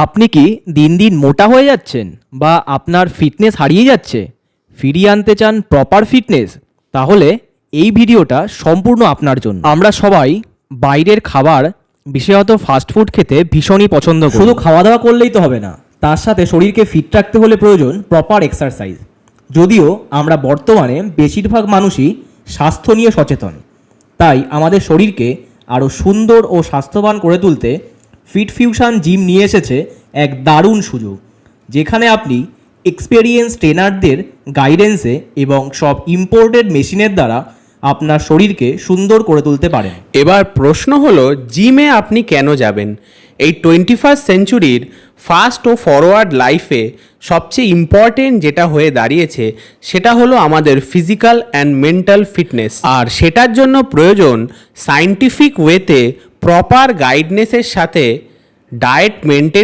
আপনি কি দিন দিন মোটা হয়ে যাচ্ছেন বা আপনার ফিটনেস হারিয়ে যাচ্ছে, ফিরিয়ে আনতে চান প্রপার ফিটনেস? তাহলে এই ভিডিওটা সম্পূর্ণ আপনার জন্য। আমরা সবাই বাইরের খাবার, বিশেষত ফাস্টফুড খেতে ভীষণই পছন্দ করি। শুধু খাওয়া দাওয়া করলেই তো হবে না, তার সাথে শরীরকে ফিট রাখতে হলে প্রয়োজন প্রপার এক্সারসাইজ। যদিও আমরা বর্তমানে বেশিরভাগ মানুষই স্বাস্থ্য নিয়ে সচেতন, তাই আমাদের শরীরকে আরও সুন্দর ও স্বাস্থ্যবান করে তুলতে ফিট ফিউশন জিম নিয়ে এসেছে এক দারুণ সুযোগ, যেখানে আপনি এক্সপেরিয়েন্স ট্রেনারদের গাইডেন্সে এবং সব ইম্পোর্টেড মেশিনের দ্বারা আপনার শরীরকে সুন্দর করে তুলতে পারেন। এবার প্রশ্ন হলো, জিমে আপনি কেন যাবেন? এই 21st সেঞ্চুরির ফাস্ট ও ফরওয়ার্ড লাইফে সবচেয়ে ইম্পর্টেন্ট যেটা হয়ে দাঁড়িয়েছে সেটা হলো আমাদের ফিজিক্যাল অ্যান্ড মেন্টাল ফিটনেস। আর সেটার জন্য প্রয়োজন সায়েন্টিফিক ওয়েতে প্রপার গাইডনেসের সাথে ডায়েট মেনটেন